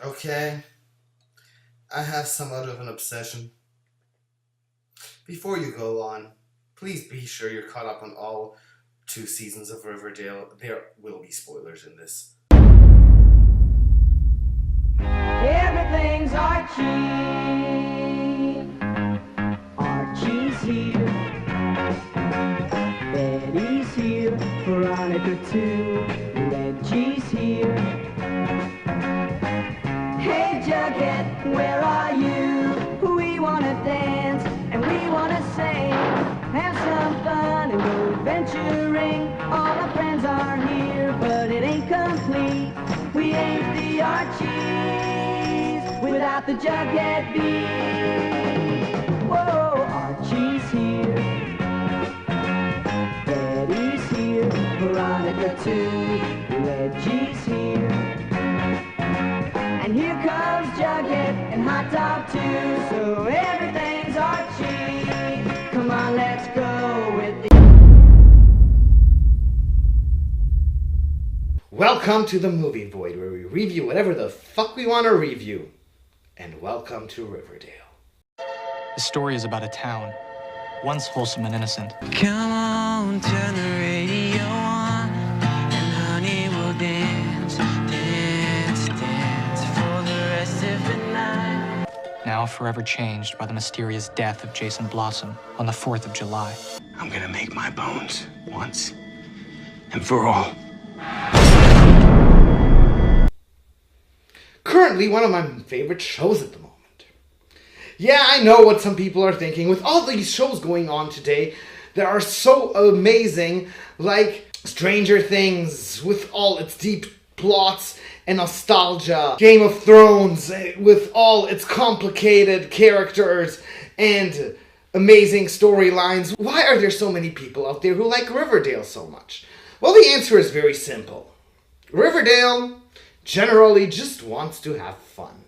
Okay, I have somewhat of an obsession. Before you go on, please be sure you're caught up on all 2 seasons of Riverdale. There will be spoilers in this. Everything's Archie. Archie's here. Betty's here. Veronica too. Reggie's here. Hey Jughead, where are you? We wanna dance and we wanna sing. Have some fun and go adventuring. All our friends are here, but it ain't complete. We ain't the Archies without the Jughead beat. Whoa, Archie's here. Betty's here. Veronica too. Reggie's here. And here comes Jughead and Hot Dog too. So everything's Archie. Come on, let's go with the... Welcome to the Movie Void, where we review whatever the fuck we want to review. And welcome to Riverdale. The story is about a town, once wholesome and innocent. Come on, turn the radio on, and honey will dance, dance, dance for the rest of the night. Now forever changed by the mysterious death of Jason Blossom on the 4th of July. I'm gonna make my bones once and for all. Currently one of my favorite shows at the moment. Yeah, I know what some people are thinking. With all these shows going on today that are so amazing, like Stranger Things with all its deep plots and nostalgia, Game of Thrones with all its complicated characters and amazing storylines. Why are there so many people out there who like Riverdale so much? Well, the answer is very simple. Riverdale generally just wants to have fun.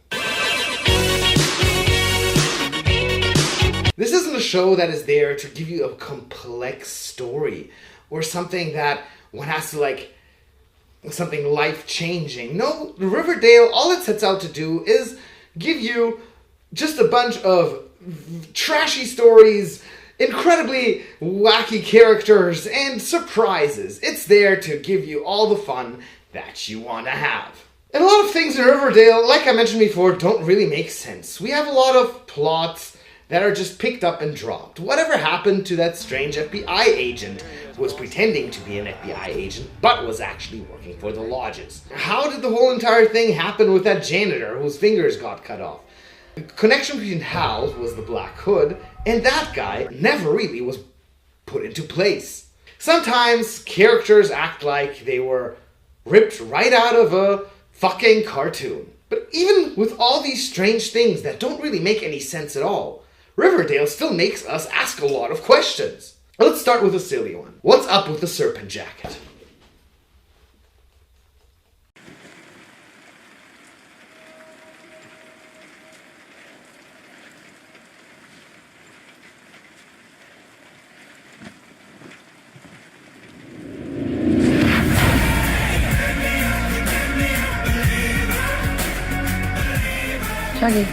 This isn't a show that is there to give you a complex story or something that one has to something life-changing. No, Riverdale, all it sets out to do is give you just a bunch of trashy stories, incredibly wacky characters, and surprises. It's there to give you all the fun that you want to have. And a lot of things in Riverdale, like I mentioned before, don't really make sense. We have a lot of plots that are just picked up and dropped. Whatever happened to that strange FBI agent who was pretending to be an FBI agent, but was actually working for the lodges? How did the whole entire thing happen with that janitor whose fingers got cut off? The connection between Hal, who was the Black Hood, and that guy never really was put into place. Sometimes characters act like they were ripped right out of a fucking cartoon. But even with all these strange things that don't really make any sense at all, Riverdale still makes us ask a lot of questions. Let's start with a silly one. What's up with the Serpent jacket? Juggy.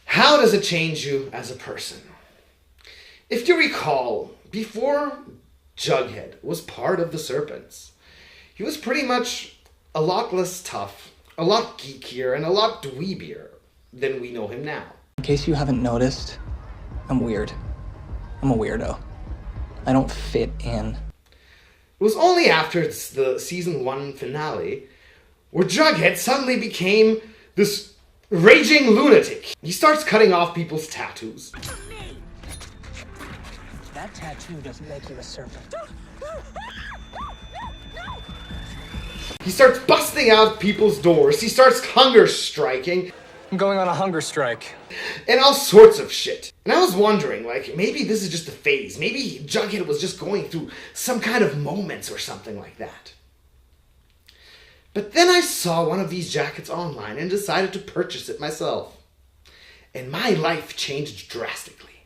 How does it change you as a person? If you recall, before Jughead was part of the Serpents, he was pretty much a lot less tough, a lot geekier, and a lot dweebier than we know him now. In case you haven't noticed, I'm weird. I'm a weirdo. I don't fit in. It was only after the season 1 finale where Jughead suddenly became this raging lunatic. He starts cutting off people's tattoos. That tattoo doesn't make you a serpent. He starts busting out people's doors. He starts hunger striking. I'm going on a hunger strike. And all sorts of shit. And I was wondering, maybe this is just a phase. Maybe Jughead was just going through some kind of moments or something like that. But then I saw one of these jackets online and decided to purchase it myself. And my life changed drastically.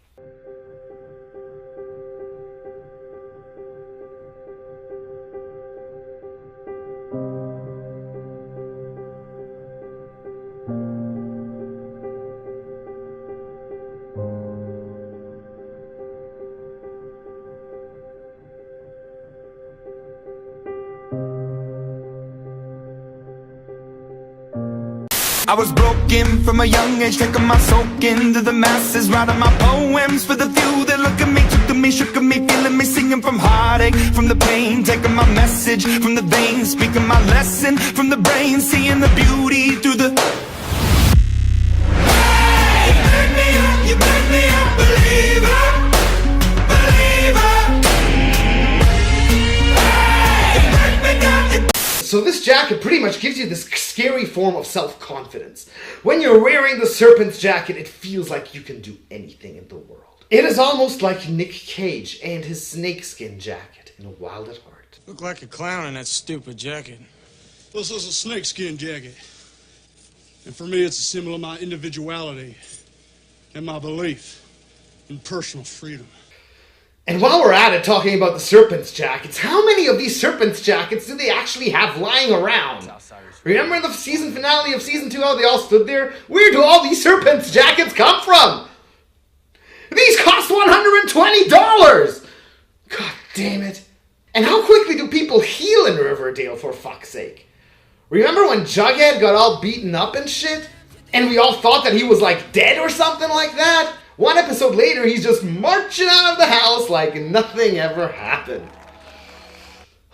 I was broken from a young age, taking my soak into the masses, writing my poems for the few that look at me, took to me, shook at me, feeling me, singing from heartache, from the pain, taking my message from the veins, speaking my lesson from the brain, seeing the beauty through the... Hey, you make me a believer, believer. Hey, break me down. So this jacket pretty much gives you this scary form of self-confidence. When you're wearing the Serpent's jacket, it feels like you can do anything in the world. It is almost like Nick Cage and his snakeskin jacket in Wild at Heart. Look like a clown in that stupid jacket. This is a snakeskin jacket. And for me, it's a symbol of my individuality and my belief in personal freedom. And while we're at it talking about the Serpent's jackets, how many of these Serpent's jackets do they actually have lying around? Remember in the season finale of season 2 how they all stood there? Where do all these Serpent's jackets come from? These cost $120! God damn it. And how quickly do people heal in Riverdale, for fuck's sake? Remember when Jughead got all beaten up and shit? And we all thought that he was like dead or something like that? One episode later, he's just marching out of the house like nothing ever happened.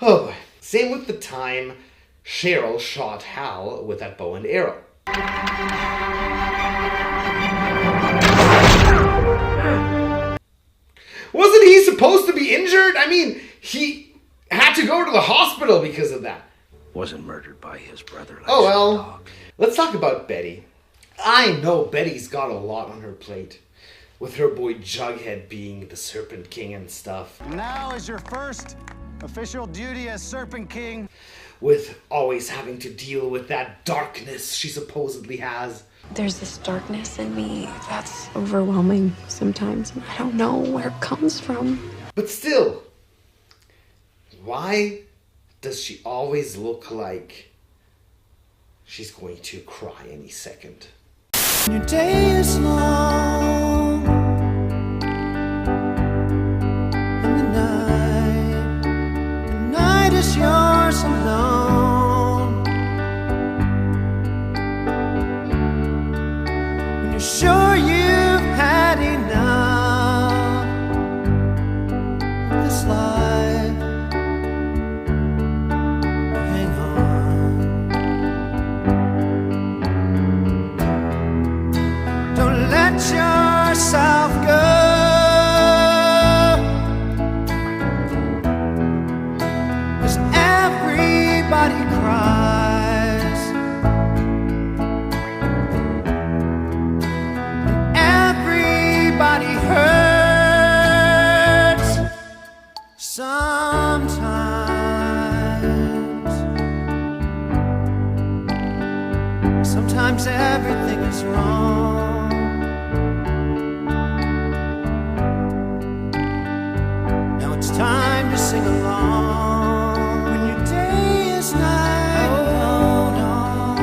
Oh boy. Same with the time Cheryl shot Hal with that bow and arrow. Wasn't he supposed to be injured? I mean, he had to go to the hospital because of that. Wasn't murdered by his brother. Like Oh well, dog. Let's talk about Betty. I know Betty's got a lot on her plate, with her boy Jughead being the Serpent King and stuff. Now is your first official duty as Serpent King. With always having to deal with that darkness she supposedly has. There's this darkness in me that's overwhelming sometimes. I don't know where it comes from. But still, why does she always look like she's going to cry any second? Your day is long, and the night is yours alone. When you're sure you've had enough of this life, hang on. Don't let yourself go. 'Cause everybody cries, and everybody hurts sometimes. Sometimes everything is wrong. Now it's time to sing along. When your day is night, hold on,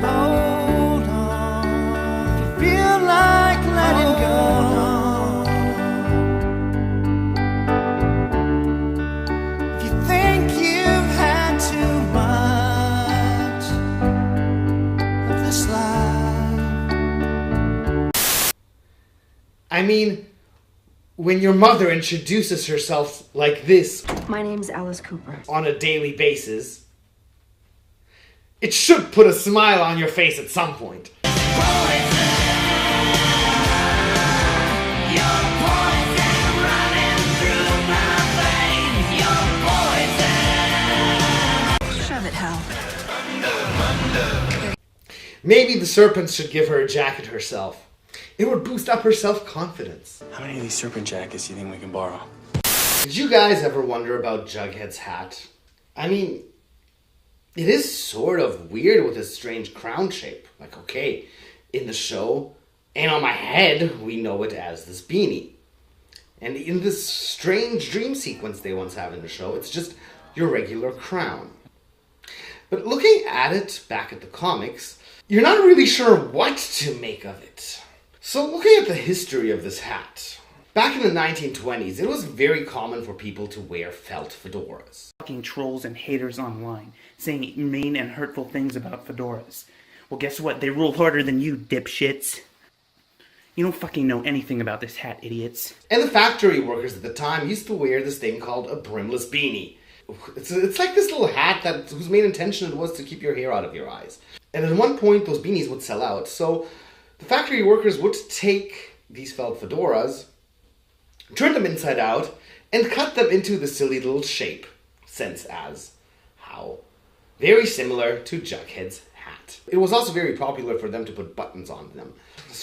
hold on. If you feel like letting go, if you think you've had too much of this life. I mean, when your mother introduces herself like this My name's Alice Cooper. on a daily basis, it should put a smile on your face at some point. Shove it, Hal. Maybe the Serpent should give her a jacket herself. It would boost up her self-confidence. How many of these Serpent jackets do you think we can borrow? Did you guys ever wonder about Jughead's hat? I mean, it is sort of weird with its strange crown shape. Like, okay, in the show, and on my head, we know it as this beanie. And in this strange dream sequence they once have in the show, it's just your regular crown. But looking at it back at the comics, you're not really sure what to make of it. So looking at the history of this hat, Back in the 1920s, it was very common for people to wear felt fedoras. Fucking trolls and haters online, saying mean and hurtful things about fedoras. Well, guess what? They rule harder than you, dipshits. You don't fucking know anything about this hat, idiots. And the factory workers at the time used to wear this thing called a brimless beanie. It's like this little hat whose main intention it was to keep your hair out of your eyes. And at one point, those beanies would sell out. So the factory workers would take these felt fedoras, turn them inside out, and cut them into the silly little shape. Sense as how? Very similar to Jughead's hat. It was also very popular for them to put buttons on them.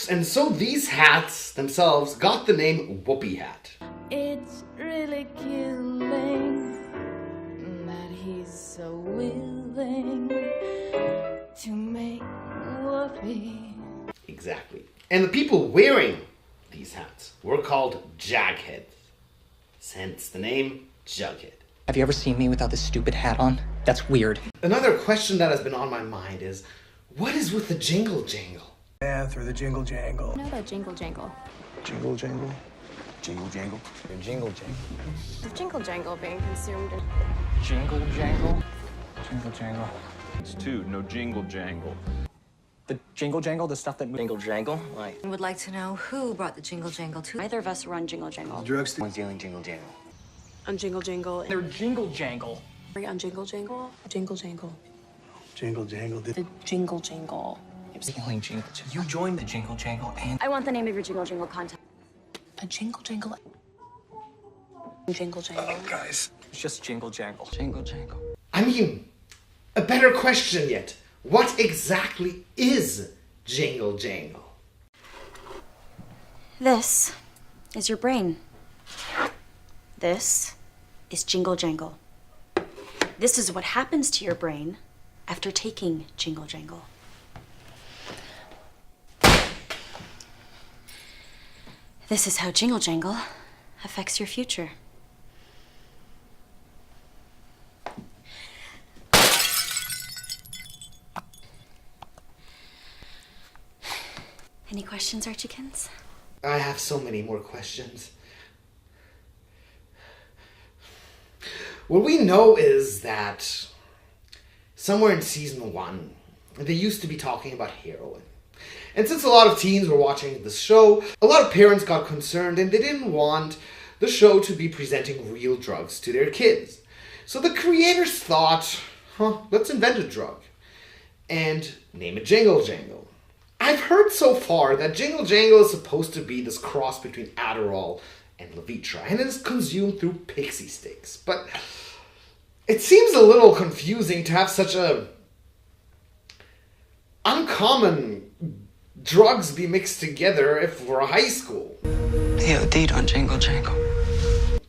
And so these hats themselves got the name Whoopee hat. It's really killing that he's so willing to make whoopee. Exactly. And the people wearing these hats were called Jugheads. Hence the name Jughead. Have you ever seen me without this stupid hat on? That's weird. Another question that has been on my mind is, what is with the Jingle Jangle? Yeah, through the Jingle Jangle. I know about Jingle Jangle. Jingle Jangle? Jingle Jangle? Jingle Jangle. The Jingle Jangle being consumed in... Jingle Jangle? Jingle Jangle. It's two, no Jingle Jangle. The Jingle Jangle, the stuff that... Jingle Jangle? Why? I would like to know who brought the Jingle Jangle to... Neither of us run Jingle Jangle. The drugstore. One's dealing Jingle Jangle. On Jingle Jangle. They're Jingle Jangle. On Jingle Jangle. Jingle Jangle. Jingle Jangle. The Jingle Jangle. Dealing Jingle Jangle. You joined the Jingle Jangle and... I want the name of your Jingle Jangle contest. A Jingle Jangle. Jingle Jangle. Oh, guys. It's just Jingle Jangle. Jingle Jangle. I mean, a better question yet. What exactly is Jingle Jangle? This is your brain. This is Jingle Jangle. This is what happens to your brain after taking Jingle Jangle. This is how Jingle Jangle affects your future. Any questions, Archiekins? I have so many more questions. What we know is that somewhere in season 1, they used to be talking about heroin. And since a lot of teens were watching this show, a lot of parents got concerned and they didn't want the show to be presenting real drugs to their kids. So the creators thought, let's invent a drug and name it Jingle Jangle. I've heard so far that Jingle Jangle is supposed to be this cross between Adderall and Levitra, and it is consumed through pixie sticks. But it seems a little confusing to have such a uncommon drugs be mixed together if we're a high school. They OD'd on Jingle Jangle.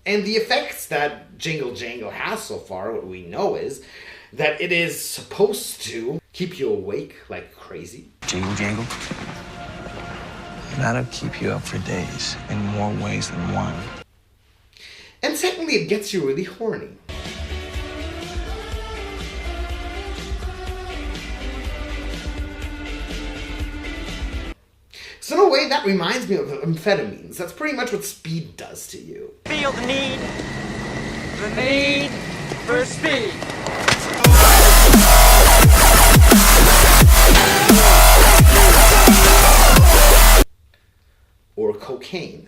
And the effects that Jingle Jangle has so far, what we know is that it is supposed to keep you awake like crazy. Jingle Jangle? That'll keep you up for days in more ways than one. And secondly, it gets you really horny. So in a way, that reminds me of amphetamines. That's pretty much what speed does to you. Feel the need for speed. Or cocaine.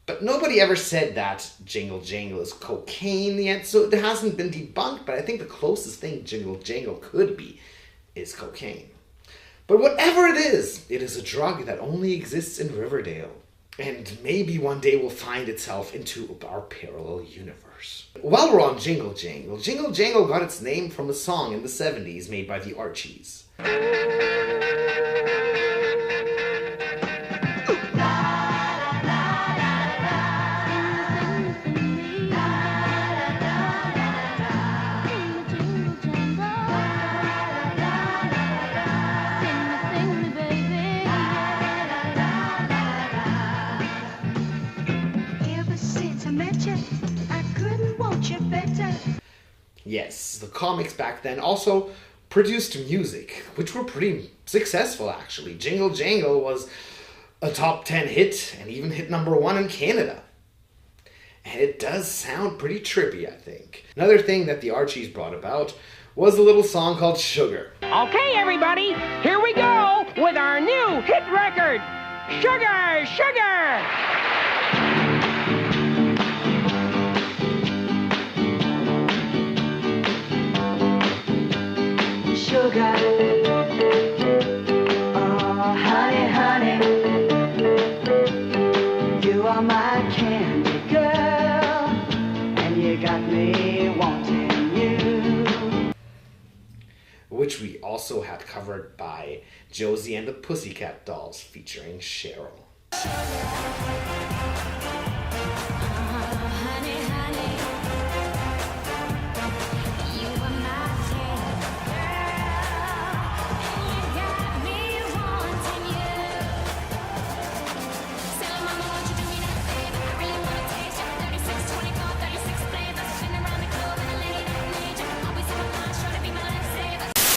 But nobody ever said that Jingle Jangle is cocaine yet, so it hasn't been debunked, but I think the closest thing Jingle Jangle could be is cocaine. But whatever it is a drug that only exists in Riverdale. And maybe one day will find itself into our parallel universe. While we're on Jingle Jangle got its name from a song in the 70s made by the Archies. Yes, the comics back then also produced music, which were pretty successful actually. Jingle Jangle was a top 10 hit and even hit #1 in Canada. And it does sound pretty trippy, I think. Another thing that the Archies brought about was a little song called Sugar. Okay, everybody, here we go with our new hit record, Sugar, Sugar! Sugar, oh honey, honey, you are my candy girl, and you got me wanting you. Which we also had covered by Josie and the Pussycat Dolls featuring Cheryl.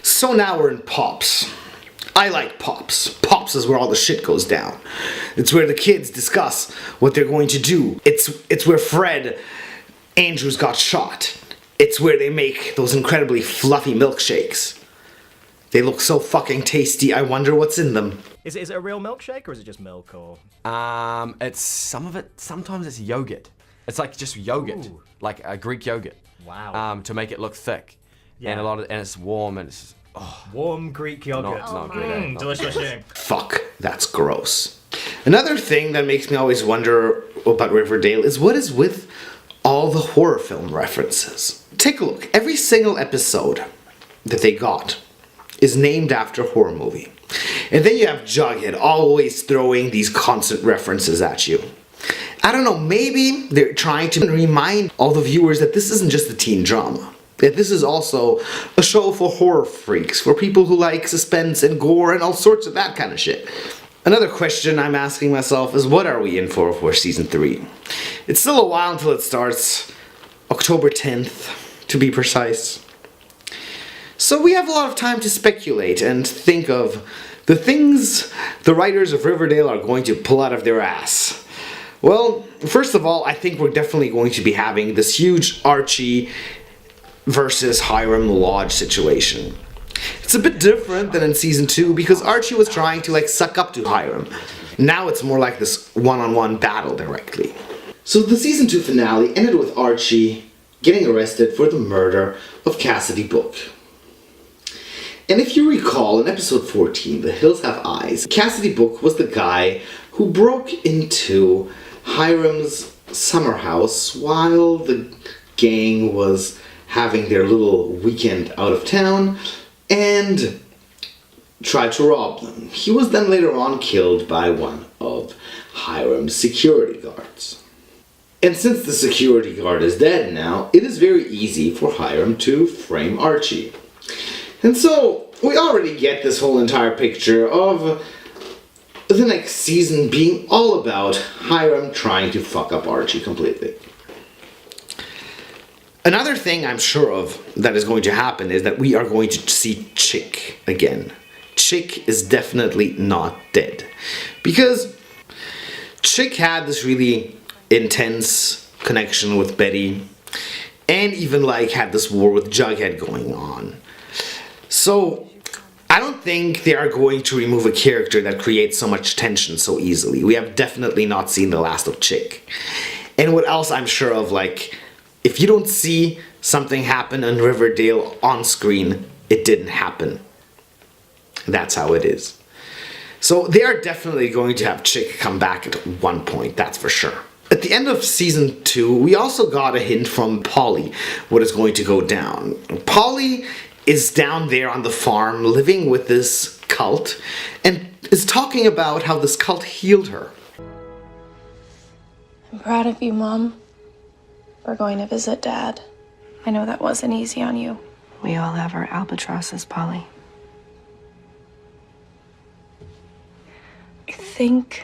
So now we're in Pops. I like Pops. Pops is where all the shit goes down. It's where the kids discuss what they're going to do. It's where Fred Andrews got shot. It's where they make those incredibly fluffy milkshakes. They look so fucking tasty, I wonder what's in them. Is it a real milkshake or is it just milk or? It's some of it, sometimes it's yogurt. It's like just yogurt, like a Greek yogurt. Wow. To make it look thick. Yeah. And it's warm and it's warm Greek yogurt. Not good. Delicious shit. Fuck, that's gross. Another thing that makes me always wonder about Riverdale is what is with all the horror film references. Take a look. Every single episode that they got is named after a horror movie. And then you have Jughead always throwing these constant references at you. I don't know, maybe they're trying to remind all the viewers that this isn't just a teen drama. That this is also a show for horror freaks, for people who like suspense and gore and all sorts of that kind of shit. Another question I'm asking myself is what are we in for season 3? It's still a while until it starts, October 10th to be precise. So we have a lot of time to speculate and think of the things the writers of Riverdale are going to pull out of their ass. Well, first of all, I think we're definitely going to be having this huge Archie versus Hiram Lodge situation. It's a bit different than in season 2 because Archie was trying to like suck up to Hiram. Now it's more like this one-on-one battle directly. So the season 2 finale ended with Archie getting arrested for the murder of Cassidy Book. And if you recall, in episode 14, The Hills Have Eyes, Cassidy Book was the guy who broke into Hiram's summer house while the gang was having their little weekend out of town and tried to rob them. He was then later on killed by one of Hiram's security guards. And since the security guard is dead now, it is very easy for Hiram to frame Archie. And so we already get this whole entire picture of the next season being all about Hiram trying to fuck up Archie completely. Another thing I'm sure of that is going to happen is that we are going to see Chick again. Chick is definitely not dead. Because Chick had this really intense connection with Betty and even like had this war with Jughead going on. So I don't think they are going to remove a character that creates so much tension so easily. We have definitely not seen the last of Chick. And what else I'm sure of, like, if you don't see something happen in Riverdale on screen, it didn't happen. That's how it is. So they are definitely going to have Chick come back at one point, that's for sure. At the end of season 2, we also got a hint from Polly what is going to go down. Polly is down there on the farm living with this cult and is talking about how this cult healed her. I'm proud of you, Mom. We're going to visit Dad. I know that wasn't easy on you. We all have our albatrosses, Polly. I think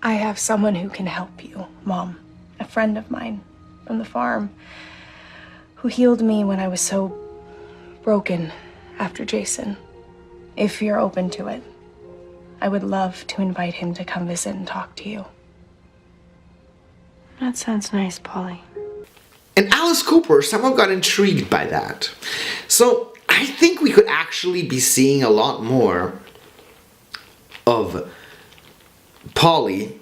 I have someone who can help you, Mom. A friend of mine from the farm who healed me when I was so broken after Jason. If you're open to it. I would love to invite him to come visit and talk to you. That sounds nice, Polly. And Alice Cooper somehow got intrigued by that. So I think we could actually be seeing a lot more of Polly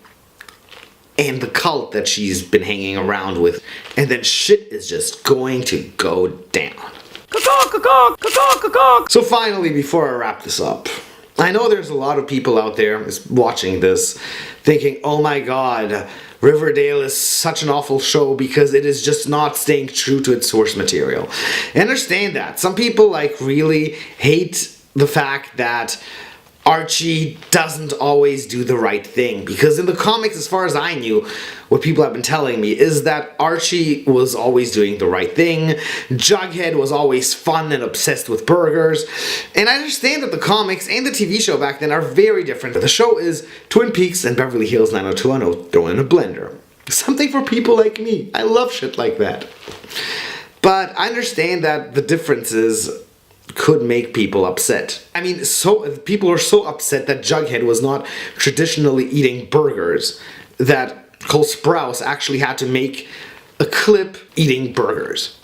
and the cult that she's been hanging around with. And then shit is just going to go down. So finally, before I wrap this up, I know there's a lot of people out there watching this thinking, oh my god, Riverdale is such an awful show because it is just not staying true to its source material. I understand that. Some people like really hate the fact that Archie doesn't always do the right thing, because in the comics, as far as I knew, what people have been telling me is that Archie was always doing the right thing, Jughead was always fun and obsessed with burgers, and I understand that the comics and the TV show back then are very different. The show is Twin Peaks and Beverly Hills 90210 thrown in a blender. Something for people like me. I love shit like that. But I understand that the differences could make people upset. I mean, people are so upset that Jughead was not traditionally eating burgers that Cole Sprouse actually had to make a clip eating burgers.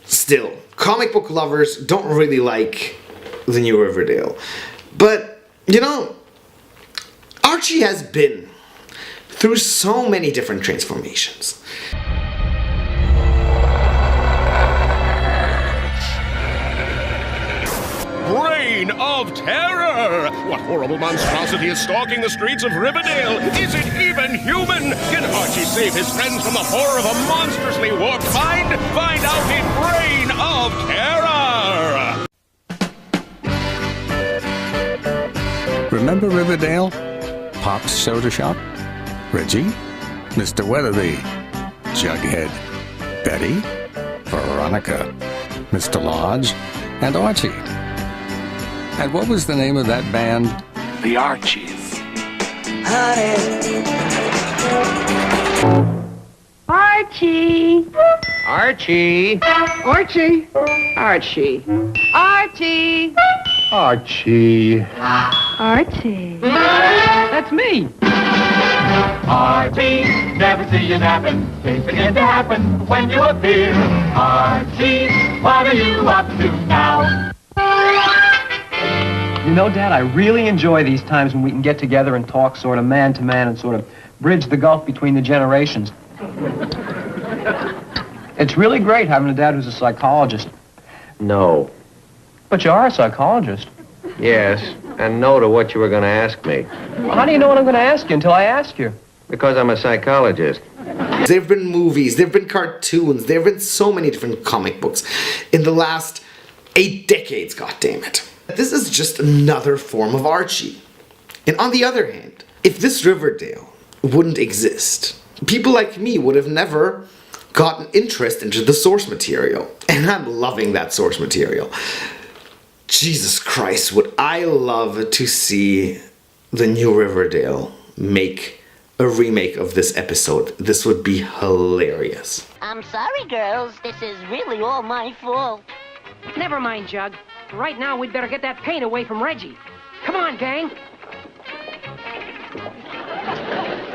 Still, comic book lovers don't really like the new Riverdale. But, you know, Archie has been through so many different transformations. Reign of terror! What horrible monstrosity is stalking the streets of Riverdale? Is it even human? Can Archie save his friends from the horror of a monstrously warped mind? Find out in Reign of Terror! Remember Riverdale? Pop's Soda Shop? Reggie? Mr. Weatherby? Jughead? Betty? Veronica? Mr. Lodge? And Archie? And what was the name of that band? The Archies. Archie! Archie! Archie! Archie! Archie! Archie! Archie! That's me! Archie, never see you napping. Things begin to happen when you appear. Archie, what are you up to now? You know, Dad, I really enjoy these times when we can get together and talk sort of man to man and sort of bridge the gulf between the generations. It's really great having a dad who's a psychologist. No. But you are a psychologist. Yes, and no to what you were going to ask me. Well, how do you know what I'm going to ask you until I ask you? Because I'm a psychologist. There have been movies, there have been cartoons, there have been so many different comic books in the last 8 decades, goddammit. This is just another form of Archie. And on the other hand, if this Riverdale wouldn't exist, people like me would have never gotten interest into the source material. And I'm loving that source material. Jesus Christ, would I love to see the new Riverdale make a remake of this episode. This would be hilarious. I'm sorry, girls. This is really all my fault. Never mind, Jug. Right now, we'd better get that paint away from Reggie. Come on, gang.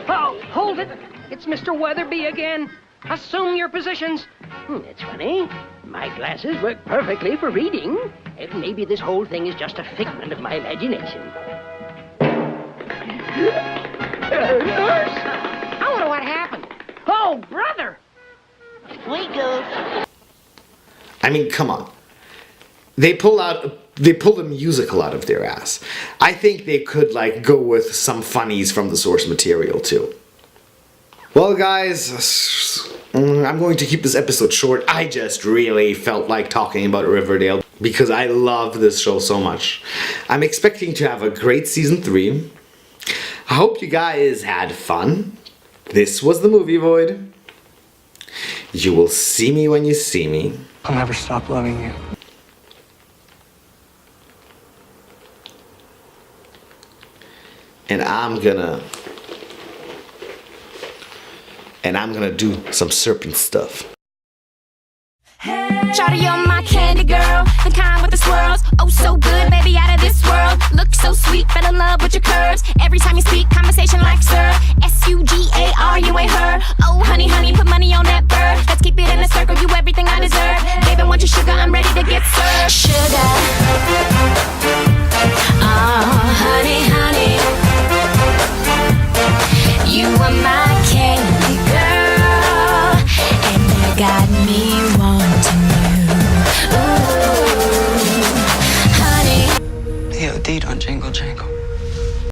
Oh, hold it. It's Mr. Weatherby again. Assume your positions. That's funny. My glasses work perfectly for reading. Maybe this whole thing is just a figment of my imagination. Nurse! I wonder what happened. Oh, brother! We go. I mean, come on. They pull the musical out of their ass. I think they could, like, go with some funnies from the source material, too. Well, guys, I'm going to keep this episode short. I just really felt like talking about Riverdale because I love this show so much. I'm expecting to have a great season 3. I hope you guys had fun. This was the Movie Void. You will see me when you see me. I'll never stop loving you. and I'm gonna do some Serpent stuff. Shawty, you're my candy girl, the kind with the swirls. Oh, so good, baby, out of this world. Look so sweet, fell in love with your curves. Every time you speak, conversation like sir. Sugar, you ain't her. Oh, honey, honey, put money on that.